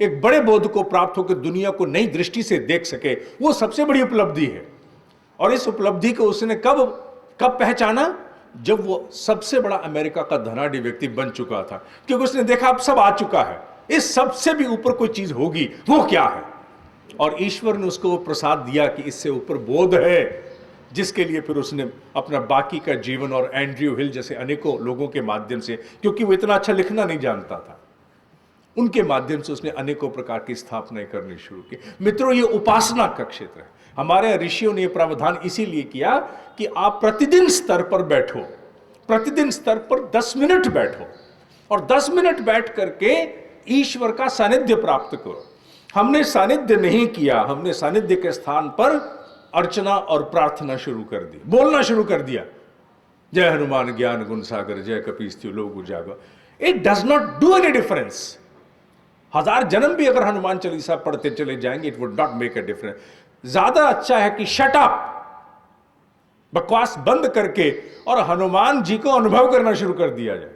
एक बड़े बोध को प्राप्त होकर दुनिया को नई दृष्टि से देख सके, वो सबसे बड़ी उपलब्धि है। और इस उपलब्धि को उसने कब पहचाना? जब वो सबसे बड़ा अमेरिका का धनाढ्य व्यक्ति बन चुका था, क्योंकि उसने देखा अब सब आ चुका है, इस सबसे भी ऊपर कोई चीज होगी, वो क्या है? और ईश्वर ने उसको वो प्रसाद दिया कि इससे ऊपर बोध है, जिसके लिए फिर उसने अपना बाकी का जीवन और एंड्रयू हिल जैसे अनेकों लोगों के माध्यम से, क्योंकि वो इतना अच्छा लिखना नहीं जानता था, उनके माध्यम से उसने अनेकों प्रकार की स्थापनाएं करनी शुरू की। मित्रों, ये उपासना का क्षेत्र है। हमारे ऋषियों ने यह प्रावधान इसीलिए किया कि आप प्रतिदिन स्तर पर बैठो, प्रतिदिन स्तर पर 10 मिनट बैठो और 10 मिनट बैठ करके ईश्वर का सानिध्य प्राप्त करो। हमने सानिध्य नहीं किया, हमने सानिध्य के स्थान पर अर्चना और प्रार्थना शुरू कर दी, बोलना शुरू कर दिया, जय हनुमान ज्ञान गुण सागर, जय कपीस लोक उजागर। It does not do any difference. 1000 जन्म भी अगर हनुमान चालीसा पढ़ते चले जाएंगे, it would not make a difference. ज्यादा अच्छा है कि शट अप, बकवास बंद करके और हनुमान जी को अनुभव करना शुरू कर दिया जाए।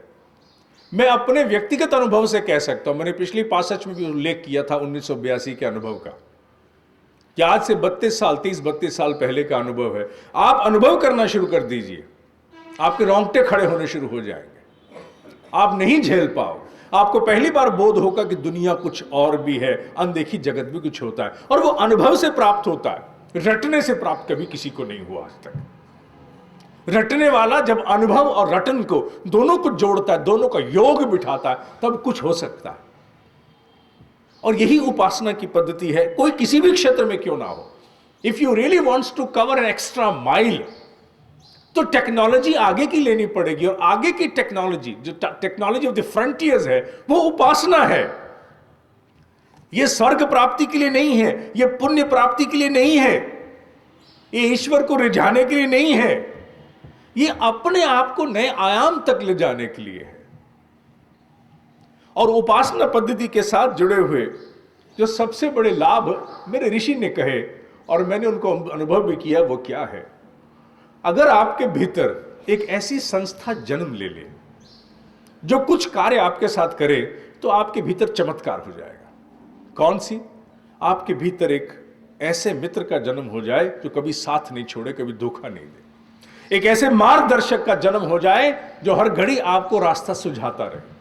मैं अपने व्यक्तिगत अनुभव से कह सकता हूं, मैंने पिछली 65 में भी उल्लेख किया था 1982 के अनुभव का, कि आज से 32 साल 30-32 साल पहले का अनुभव है। आप अनुभव करना शुरू कर दीजिए, आपके रोंगटे खड़े होने शुरू हो जाएंगे, आप नहीं झेल पाओगे। आपको पहली बार बोध होगा कि दुनिया कुछ और भी है, अनदेखी जगत भी कुछ होता है, और वो अनुभव से प्राप्त होता है, रटने से प्राप्त कभी किसी को नहीं हुआ आज तक। रटने वाला जब अनुभव और रटन को दोनों को जोड़ता है, दोनों का योग बिठाता है, तब कुछ हो सकता है। और यही उपासना की पद्धति है, कोई किसी भी क्षेत्र में क्यों ना हो। If you really wants to cover an extra mile, तो टेक्नोलॉजी आगे की लेनी पड़ेगी, और आगे की टेक्नोलॉजी, जो टेक्नोलॉजी ऑफ द फ्रंटियर्स है, वो उपासना है। ये स्वर्ग प्राप्ति के लिए नहीं है, ये पुण्य प्राप्ति के लिए नहीं है, ये ईश्वर को रिझाने के लिए नहीं है, ये अपने आप को नए आयाम तक ले जाने के लिए है। और उपासना पद्धति के साथ जुड़े हुए जो सबसे बड़े लाभ मेरे ऋषि ने कहे और मैंने उनको अनुभव भी किया, वो क्या है? अगर आपके भीतर एक ऐसी संस्था जन्म ले ले जो कुछ कार्य आपके साथ करे, तो आपके भीतर चमत्कार हो जाएगा। कौन सी? आपके भीतर एक ऐसे मित्र का जन्म हो जाए जो कभी साथ नहीं छोड़े, कभी धोखा नहीं दे। एक ऐसे मार्गदर्शक का जन्म हो जाए जो हर घड़ी आपको रास्ता सुझाता रहे।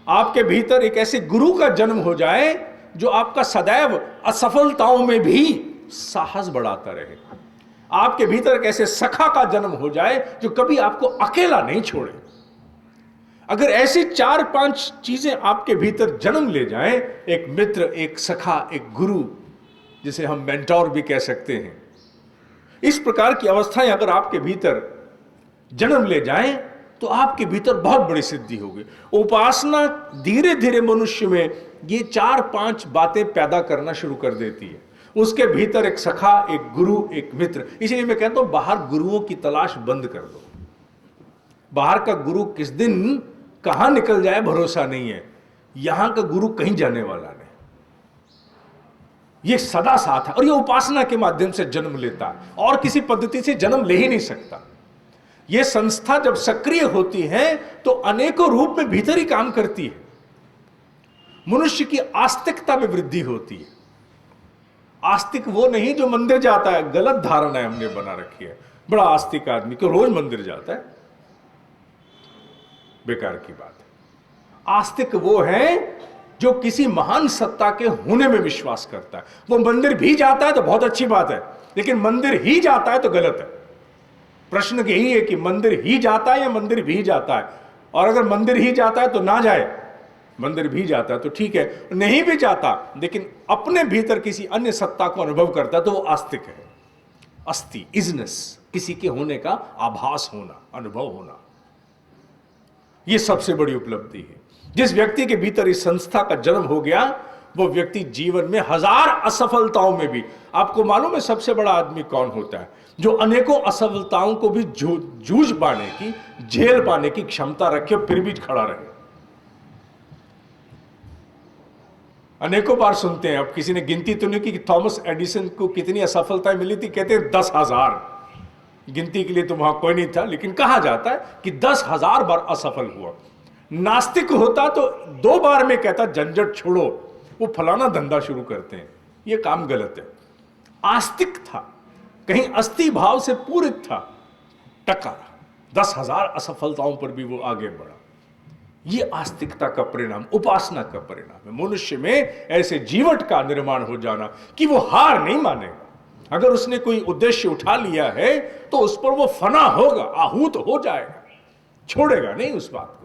आपके भीतर एक ऐसे गुरु का जन्म हो जाए जो आपका सदैव असफलताओं में भी साहस बढ़ाता रहे। आपके भीतर एक ऐसे सखा का जन्म हो जाए जो कभी आपको अकेला नहीं छोड़े। अगर ऐसी 4-5 चीजें आपके भीतर जन्म ले जाएं, एक मित्र, एक सखा, एक गुरु, जिसे हम मेंटोर भी कह सकते हैं, इस प्रकार की अवस्थाएं अगर आपके भीतर जन्म ले जाएं, तो आपके भीतर बहुत बड़ी सिद्धि होगी। उपासना धीरे धीरे मनुष्य में ये 4-5 बातें पैदा करना शुरू कर देती है। उसके भीतर एक सखा, एक गुरु, एक मित्र। इसलिए मैं कहता हूं, बाहर गुरुओं की तलाश बंद कर दो। बाहर का गुरु किस दिन कहां निकल जाए भरोसा नहीं है। यहां का गुरु कहीं जाने वाला नहीं, ये सदा साथ है, और ये उपासना के माध्यम से जन्म लेता है, और किसी पद्धति से जन्म ले ही नहीं सकता। ये संस्था जब सक्रिय होती है तो अनेकों रूप में भीतर ही काम करती है। मनुष्य की आस्तिकता में वृद्धि होती है। आस्तिक वो नहीं जो मंदिर जाता है, गलत धारणा हमने बना रखी है। बड़ा आस्तिक आदमी क्यों रोज मंदिर जाता है, बेकार की बात है। आस्तिक वो है जो किसी महान सत्ता के होने में विश्वास करता है। वो मंदिर भी जाता है तो बहुत अच्छी बात है, लेकिन मंदिर ही जाता है तो गलत है। प्रश्न यही है कि मंदिर ही जाता है या मंदिर भी जाता है। और अगर मंदिर ही जाता है तो ना जाए, मंदिर भी जाता है तो ठीक है, नहीं भी जाता लेकिन अपने भीतर किसी अन्य सत्ता को अनुभव करता है तो वो आस्तिक है। अस्ति, इजनेस, किसी के होने का आभास होना, अनुभव होना, ये सबसे बड़ी उपलब्धि है। जिस व्यक्ति के भीतर इस संस्था का जन्म हो गया, वो व्यक्ति जीवन में 1000 असफलताओं में भी, आपको मालूम है सबसे बड़ा आदमी कौन होता है? जो अनेकों असफलताओं को भी जूझ पाने की, झेल पाने की क्षमता रखे, फिर भी खड़ा रहे। अनेकों बार सुनते हैं, अब किसी ने गिनती तो नहीं की कि थॉमस एडिसन को कितनी असफलताएं मिली थी, कहते हैं 10,000। गिनती के लिए तो वहां कोई नहीं था, लेकिन कहा जाता है कि 10,000 बार असफल हुआ। नास्तिक होता तो 2 बार में कहता झंझट छोड़ो, वो फलाना धंधा शुरू करते हैं। ये काम गलत है। आस्तिक था, कहीं अस्थि भाव से पूरित था, टका 10,000 असफलताओं पर भी वो आगे बढ़ा। ये आस्तिकता का परिणाम, उपासना का परिणाम है। मनुष्य में ऐसे जीवट का निर्माण हो जाना कि वो हार नहीं मानेगा। अगर उसने कोई उद्देश्य उठा लिया है तो उस पर वो फना होगा, आहूत हो जाएगा, छोड़ेगा नहीं उस बात को।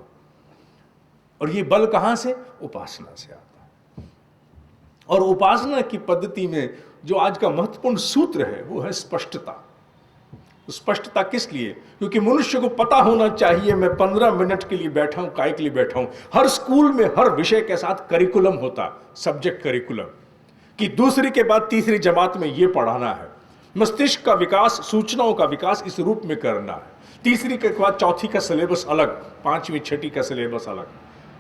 और ये बल कहां से? उपासना से आता है। और उपासना की पद्धति में जो आज का महत्वपूर्ण सूत्र है वो है स्पष्टता। स्पष्टता किस लिए? क्योंकि मनुष्य को पता होना चाहिए मैं 15 मिनट के लिए बैठा हूं, काय के लिए बैठा हूं। हर स्कूल में हर विषय के साथ करिकुलम होता, सब्जेक्ट करिकुलम, कि दूसरी के बाद तीसरी जमात में यह पढ़ाना है। मस्तिष्क का विकास, सूचनाओं का विकास इस रूप में करना है। तीसरी के बाद चौथी का सिलेबस अलग, पांचवी छठी का सिलेबस अलग।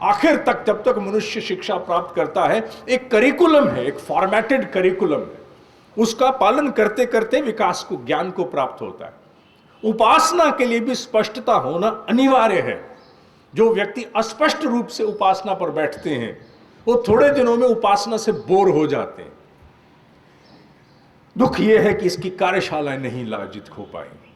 आखिर तक जब तक मनुष्य शिक्षा प्राप्त करता है एक करिकुलम है, एक फॉर्मेटेड करिकुलम है, उसका पालन करते करते विकास को, ज्ञान को प्राप्त होता है। उपासना के लिए भी स्पष्टता होना अनिवार्य है। जो व्यक्ति अस्पष्ट रूप से उपासना पर बैठते हैं वो थोड़े दिनों में उपासना से बोर हो जाते हैं। दुख यह है कि इसकी कार्यशालाएं नहीं लाजित हो पाएंगी।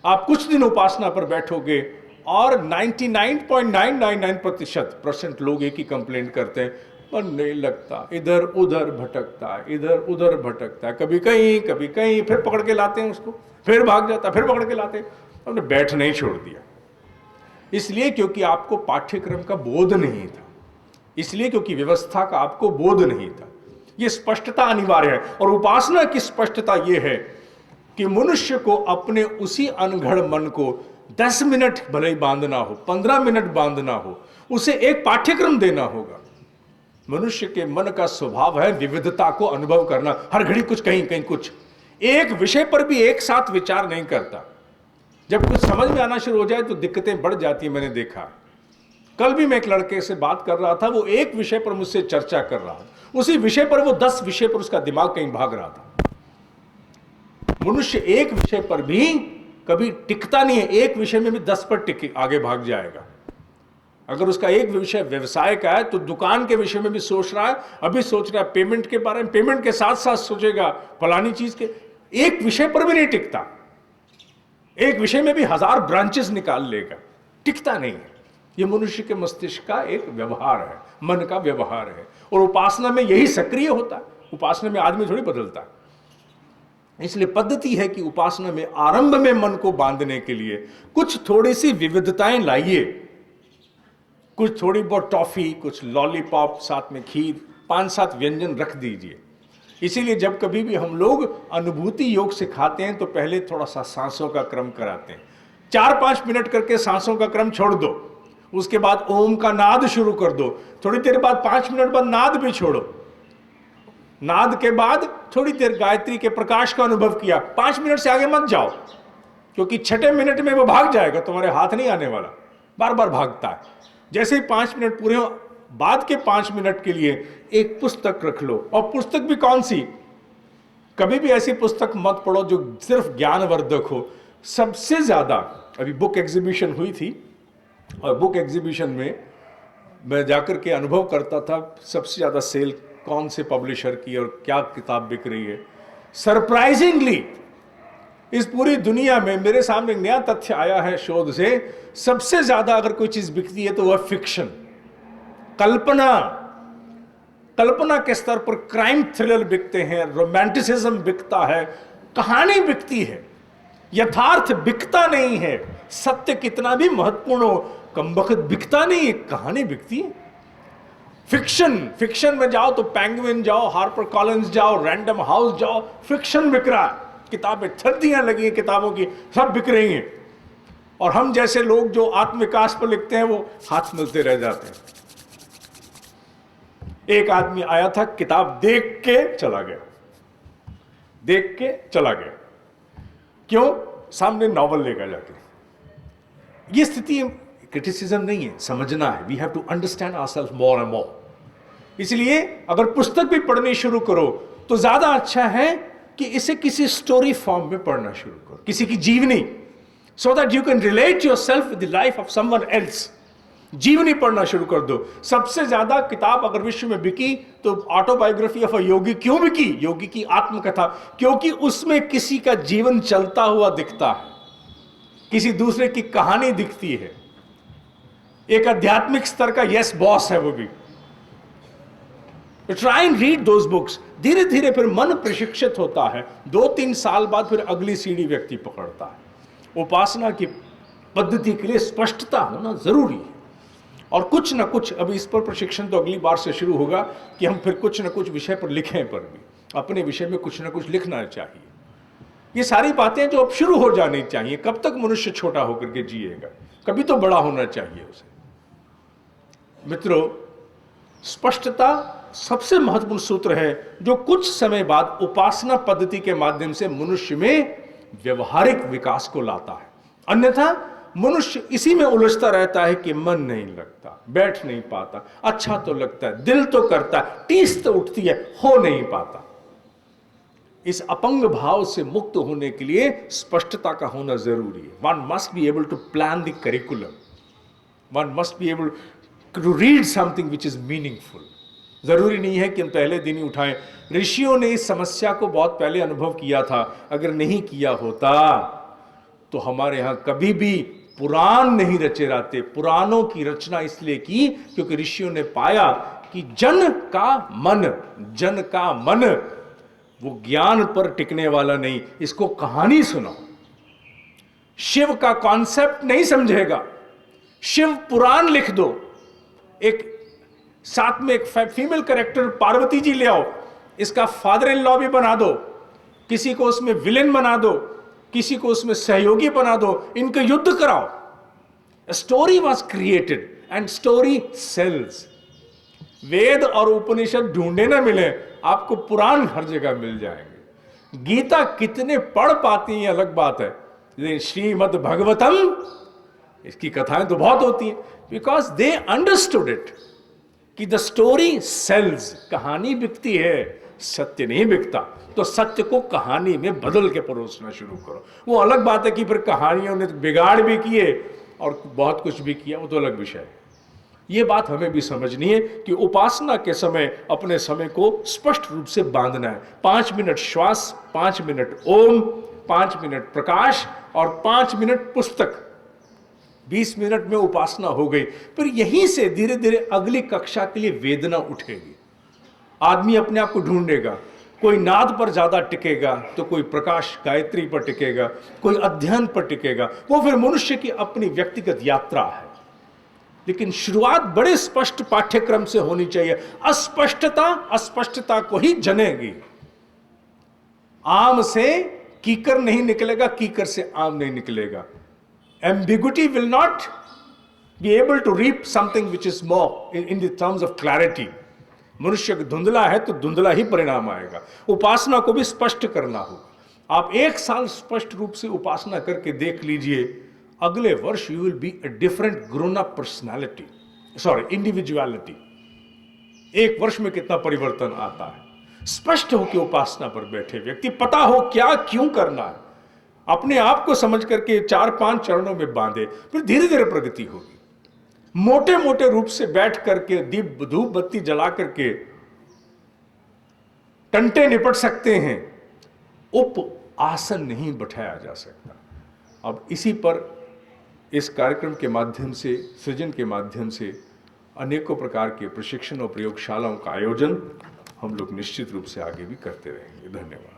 आप कुछ दिन उपासना पर बैठोगे और 99.999% लोग एक ही कंप्लेंट करते हैं, मन नहीं लगता, इधर उधर भटकता है, इधर उधर भटकता है, कभी कहीं, फिर पकड़ के लाते हैं उसको, फिर भाग जाता, फिर पकड़ के लाते हैं। हमने बैठ नहीं छोड़ दिया, इसलिए क्योंकि आपको पाठ्यक्रम का बोध नहीं था, इसलिए क्योंकि व्यवस्था का आपको बोध नहीं था। यह स्पष्टता अनिवार्य है। और उपासना की स्पष्टता यह है कि मनुष्य को अपने उसी अनघड़ मन को 10 मिनट भले ही बांधना हो, 15 मिनट बांधना हो, उसे एक पाठ्यक्रम देना होगा। मनुष्य के मन का स्वभाव है विविधता को अनुभव करना, हर घड़ी कुछ, कहीं कुछ, एक विषय पर भी एक साथ विचार नहीं करता। जब कुछ समझ में आना शुरू हो जाए तो दिक्कतें बढ़ जाती है। मैंने देखा, कल भी मैं एक लड़के से बात कर रहा था, वो एक विषय पर मुझसे चर्चा कर रहा था, उसी विषय पर वो 10 विषय पर उसका दिमाग कहीं भाग रहा था। मनुष्य एक विषय पर भी कभी टिकता नहीं है, एक विषय में भी 10 पर टिक आगे भाग जाएगा। अगर उसका एक विषय व्यवसाय का है तो दुकान के विषय में भी सोच रहा है, अभी सोच रहा है पेमेंट के बारे में, पेमेंट के साथ साथ सोचेगा फलानी चीज के। एक विषय पर भी नहीं टिकता, एक विषय में भी 1000 ब्रांचेस निकाल लेगा, टिकता नहीं है। यह मनुष्य के मस्तिष्क का एक व्यवहार है, मन का व्यवहार है। और उपासना में यही सक्रिय होता है। उपासना में आदमी थोड़ी बदलता है। इसलिए पद्धति है कि उपासना में आरंभ में मन को बांधने के लिए कुछ थोड़ी सी विविधताएं लाइए, कुछ थोड़ी बहुत टॉफी, कुछ लॉलीपॉप, साथ में खीर, 5-7 व्यंजन रख दीजिए। इसीलिए जब कभी भी हम लोग अनुभूति योग सिखाते हैं तो पहले थोड़ा सा सांसों का क्रम कराते हैं। 4-5 मिनट करके सांसों का क्रम छोड़ दो, उसके बाद ओम का नाद शुरू कर दो, थोड़ी देर बाद 5 मिनट बाद नाद भी छोड़ो, नाद के बाद थोड़ी देर गायत्री के प्रकाश का अनुभव किया। 5 मिनट से आगे मत जाओ, क्योंकि 6ठे मिनट में वो भाग जाएगा, तुम्हारे हाथ नहीं आने वाला, बार बार भागता है। जैसे ही 5 मिनट पूरे हो, बाद के 5 मिनट के लिए एक पुस्तक रख लो। और पुस्तक भी कौन सी? कभी भी ऐसी पुस्तक मत पढ़ो जो सिर्फ ज्ञानवर्धक हो। सबसे ज्यादा, अभी बुक एग्जीबिशन हुई थी और बुक एग्जीबिशन में मैं जाकर के अनुभव करता था सबसे ज्यादा सेल कौन से पब्लिशर की और क्या किताब बिक रही है। सरप्राइजिंगली इस पूरी दुनिया में मेरे सामने एक नया तथ्य आया है शोध से, सबसे ज्यादा अगर कोई चीज बिकती है तो वह फिक्शन, कल्पना के स्तर पर क्राइम थ्रिलर बिकते हैं, रोमांटिसिज्म बिकता है, कहानी बिकती है, यथार्थ बिकता नहीं है। सत्य कितना भी महत्वपूर्ण हो, कमबख्त बिकता नहीं है, कहानी बिकती है। फिक्शन में जाओ तो पेंगुइन जाओ, हार्पर कॉलिंस जाओ, रैंडम हाउस जाओ, फिक्शन बिक रहा है। किताबें थर्दियां लगी हैं किताबों की, सब बिक रही हैं। और हम जैसे लोग जो आत्मविकास पर लिखते हैं वो हाथ मिलते रह जाते हैं। एक आदमी आया था, किताब देख के चला गया, क्यों? सामने नॉवल लेकर जाके। ये स्थिति क्रिटिसिज्म नहीं है, समझना है। We have to understand ourselves more and more. इसलिए अगर पुस्तक भी पढ़नी शुरू करो तो ज्यादा अच्छा है कि इसे किसी स्टोरी फॉर्म में पढ़ना शुरू करो, किसी की जीवनी, so that you can relate yourself with the life of someone else. जीवनी पढ़ना शुरू कर दो। सबसे ज्यादा किताब अगर विश्व में बिकी तो ऑटोबायोग्राफी ऑफ अ योगी क्यों बिकी? योगी की आत्मकथा, क्योंकि उसमें किसी का जीवन चलता हुआ दिखता है, किसी दूसरे की कहानी दिखती है, एक आध्यात्मिक स्तर का यस बॉस है वो भी। Try and read those books. धीरे धीरे फिर मन प्रशिक्षित होता है, 2-3 साल बाद फिर अगली सीढ़ी व्यक्ति पकड़ता है। उपासना की पद्धति के लिए स्पष्टता होना जरूरी है, और कुछ ना कुछ, अभी इस पर प्रशिक्षण तो अगली बार से शुरू होगा कि हम फिर कुछ ना कुछ विषय पर लिखें, पर भी अपने विषय में कुछ ना कुछ लिखना चाहिए। ये सारी बातें जो अब शुरू हो जानी चाहिए। कब तक मनुष्य छोटा होकर के जिएगा? कभी तो बड़ा होना चाहिए उसे। मित्रों, स्पष्टता सबसे महत्वपूर्ण सूत्र है जो कुछ समय बाद उपासना पद्धति के माध्यम से मनुष्य में व्यवहारिक विकास को लाता है। अन्यथा मनुष्य इसी में उलझता रहता है कि मन नहीं लगता, बैठ नहीं पाता, अच्छा तो लगता है, दिल तो करता है, टीस तो उठती है, हो नहीं पाता। इस अपंग भाव से मुक्त होने के लिए स्पष्टता का होना जरूरी है। One must be able to plan the curriculum, one must be able to read something which is meaningful. जरूरी नहीं है कि हम पहले दिन ही उठाएं। ऋषियों ने इस समस्या को बहुत पहले अनुभव किया था। अगर नहीं किया होता तो हमारे यहां कभी भी पुराण नहीं रचे जाते। पुराणों की रचना इसलिए की क्योंकि ऋषियों ने पाया कि जन का मन वो ज्ञान पर टिकने वाला नहीं, इसको कहानी सुनो। शिव का कॉन्सेप्ट नहीं समझेगा, शिव पुराण लिख दो, एक साथ में एक फीमेल कैरेक्टर पार्वती जी ले आओ, इसका फादर इन लॉ भी बना दो, किसी को उसमें विलेन बना दो, किसी को उसमें सहयोगी बना दो, इनके युद्ध कराओ। Story was created and story sells. Veda और उपनिषद ढूंढे ना मिले, आपको पुराण हर जगह मिल जाएंगे। गीता कितने पढ़ पाती हैं अलग बात है, लेकिन श्रीमद् भगवतम, इसकी कथाएं तो बहुत होती हैं, बिकॉज दे अंडरस्टूड इट कि द स्टोरी सेल्स। कहानी बिकती है, सत्य नहीं बिकता। तो सत्य को कहानी में बदल के परोसना शुरू करो। वो अलग बात है कि फिर कहानियों ने बिगाड़ भी किए और बहुत कुछ भी किया, वो तो अलग विषय है। ये बात हमें भी समझनी है कि उपासना के समय अपने समय को स्पष्ट रूप से बांधना है। 5 मिनट श्वास, 5 मिनट ओम, 5 मिनट प्रकाश और 5 मिनट पुस्तक। 20 मिनट में उपासना हो गई। फिर यहीं से धीरे धीरे अगली कक्षा के लिए वेदना उठेगी। आदमी अपने आप को ढूंढेगा, कोई नाद पर ज्यादा टिकेगा तो कोई प्रकाश गायत्री पर टिकेगा, कोई अध्ययन पर टिकेगा। वो फिर मनुष्य की अपनी व्यक्तिगत यात्रा है। लेकिन शुरुआत बड़े स्पष्ट पाठ्यक्रम से होनी चाहिए। अस्पष्टता को ही जनेगी। आम से कीकर नहीं निकलेगा, कीकर से आम नहीं निकलेगा। Ambiguity will not be able to reap something which is more in the terms of clarity. मनुष्य धुंधला है तो धुंधला ही परिणाम आएगा। उपासना को भी स्पष्ट करना होगा। आप 1 साल स्पष्ट रूप से उपासना करके देख लीजिए, अगले वर्ष you will be a different grown up personality, individuality. 1 वर्ष में कितना परिवर्तन आता है। स्पष्ट हो कि उपासना पर बैठे व्यक्ति, पता हो क्या क्यों करना है, अपने आप को समझ करके 4-5 चरणों में बांधे, फिर धीरे धीरे प्रगति होगी। मोटे मोटे रूप से बैठ करके दीप धूप बत्ती जला करके टंटे निपट सकते हैं, उप आसन नहीं बैठाया जा सकता। अब इसी पर इस कार्यक्रम के माध्यम से, सृजन के माध्यम से अनेकों प्रकार के प्रशिक्षण और प्रयोगशालाओं का आयोजन हम लोग निश्चित रूप से आगे भी करते रहेंगे। धन्यवाद।